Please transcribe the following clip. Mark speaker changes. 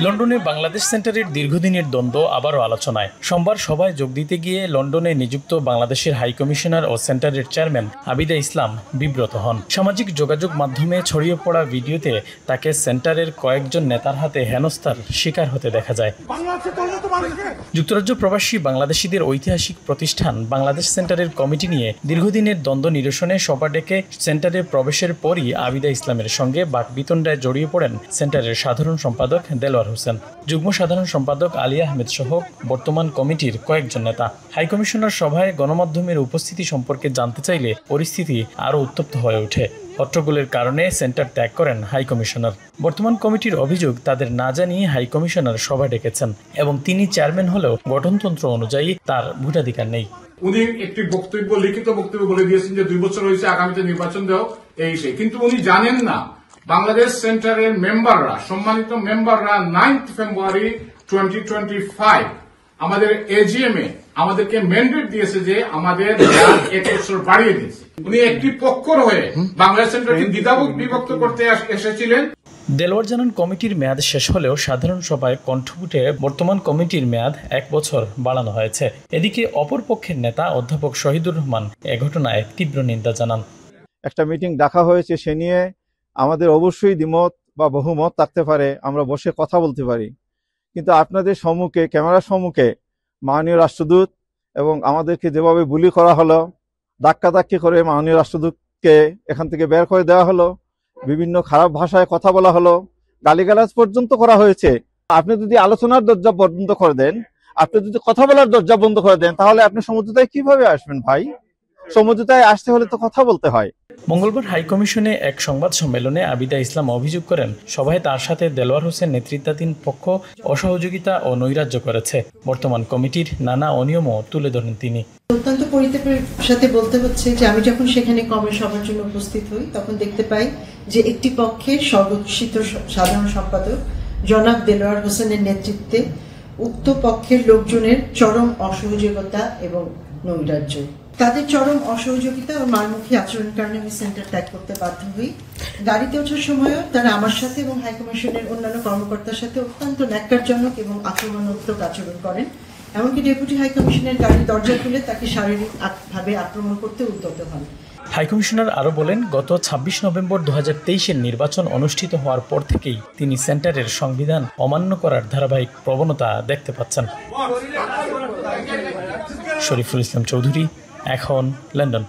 Speaker 1: লন্ডনে বাংলাদেশ সেন্টারের দীর্ঘদিনের দ্বন্দ্ব আবারও আলোচনায়। সোমবার সভায় যোগ দিতে গিয়ে লন্ডনে নিযুক্ত বাংলাদেশের হাই কমিশনার ও সেন্টারের চেয়ারম্যান আবিদা ইসলাম বিব্রত হন। সামাজিক যোগাযোগ মাধ্যমে ছড়িয়ে পড়া ভিডিওতে তাকে সেন্টারের কয়েকজন নেতার হাতে হেনস্থার শিকার হতে দেখা যায়। যুক্তরাজ্য প্রবাসী বাংলাদেশিদের ঐতিহাসিক প্রতিষ্ঠান বাংলাদেশ সেন্টারের কমিটি নিয়ে দীর্ঘদিনের দ্বন্দ্ব নিরসনে সভা ডেকে সেন্টারে প্রবেশের পরই আবিদা ইসলামের সঙ্গে বাকবিতণ্ডায় জড়িয়ে পড়েন সেন্টারের সাধারণ সম্পাদক দেলোয়ার হোসেন, যুগ্ম সাধারণ সম্পাদক আলী আহমেদ সহ বর্তমান কমিটির কয়েকজন নেতা। হাইকমিশনার সভায় গণমাধ্যমের উপস্থিতি সম্পর্কে জানতে চাইলে পরিস্থিতি আরও উত্তপ্ত হয়ে ওঠে। হট্টগোলের কারণে সেন্টার ত্যাগ করেন হাইকমিশনার। বর্তমান কমিটির অভিযোগ তাদের না জানিয়ে হাইকমিশনার সভা ডেকেছেন এবং তিনি চেয়ারম্যান হলেও গঠনতন্ত্র অনুযায়ী তার ভোটাধিকার নেই।
Speaker 2: উনি একটি লিখিত বক্তব্য বলে দিয়েছেন যে 2 বছর হয়েছে, আগামীতে নির্বাচন দেও এই সেই, কিন্তু উনি জানেন না বাংলাদেশ সেন্টারের মেম্বাররা, সম্মানিত মেম্বাররা 9 ফেব্রুয়ারি 2025 আমাদের এজিএম এ আমাদেরকে ম্যান্ডেট দিয়েছে যে আমাদের 1 বছর বাড়িয়ে দিয়েছে। উনি একটি পক্ষর হয়ে বাংলাদেশ সেন্টারকে বিভক্ত করতে এসেছিলেন।
Speaker 1: দেলোয়ার জানান, কমিটির মেয়াদ শেষ হলেও সাধারণ সভায় কণ্ঠ উঠে বর্তমান কমিটির মেয়াদ 1 বছর বাড়ানো হয়েছে। এদিকে অপর পক্ষের নেতা অধ্যাপক শহীদুর রহমান এ ঘটনায় তীব্র নিন্দা জানান।
Speaker 3: একটা মিটিং ডাকা হয়েছে, সে নিয়ে আমাদের অবশ্যই দ্বিমত বা বহুমত থাকতে পারে, আমরা বসে কথা বলতে পারি, কিন্তু আপনাদের সম্মুখে, ক্যামেরার সম্মুখে মাননীয় রাষ্ট্রদূত এবং আমাদেরকে যেভাবে বুলি করা হলো, ধাক্কাধাক্কি করে মাননীয় রাষ্ট্রদূতকে এখান থেকে বের করে দেওয়া হলো, বিভিন্ন খারাপ ভাষায় কথা বলা হলো, গালিগালাজ পর্যন্ত করা হয়েছে। আপনি যদি আলোচনার দরজা বন্ধ করে দেন, আপনি যদি কথা বলার দরজা বন্ধ করে দেন, তাহলে আপনি সমঝোতায় কিভাবে আসবেন ভাই? সমঝোতায় আসতে হলে তো কথা বলতে হয়।
Speaker 1: মঙ্গলবার হাইকমিশনে এক সংবাদ সম্মেলনে আবিদা ইসলাম অভিযোগ করেন, সভায় তার সাথে দেলোয়ার হোসেন নেতৃত্বাধীন পক্ষ অসহযোগিতা ও নৈরাজ্য করেছে। বর্তমান কমিটির নানা অনিয়মও তুলে ধরেন তিনি।
Speaker 4: অত্যন্ত পরিতাপের সাথে বলতে হচ্ছে যে আমি যখন সেখানে কমের সভার জন্য উপস্থিত হই, তখন দেখতে পাই যে একটি পক্ষের সর্বশিত সাধারণ সম্পাদক জনাব দেলোয়ার হোসেনের নেতৃত্বে উক্ত পক্ষের লোকজনের চরম অসহযোগিতা এবং নৈরাজ্য। তাদের চরম অসহযোগিতা ও মারমুখী আচরণের কারণে আমি সেন্টার ত্যাগ করতে বাধ্য হই। গাড়িতে ওঠার সময়ও তারা আমার সাথে এবং হাইকমিশনের অন্যান্য কর্মকর্তার সাথে অত্যন্ত ন্যাক্কারজনক এবং আক্রমণাত্মক আচরণ করেন। এমনকি ডেপুটি হাইকমিশনের গাড়ির দরজা খুলে তাকে শারীরিকভাবে আক্রমণ করতে উদ্যত হন।
Speaker 1: হাইকমিশনার আরও বলেন, গত 26 নভেম্বর 2023-এর নির্বাচন অনুষ্ঠিত হওয়ার পর থেকেই তিনি সেন্টারের সংবিধান অমান্য করার ধারাবাহিক প্রবণতা দেখতে পাচ্ছেন। শরীফুল ইসলাম চৌধুরী, এখন লন্ডন।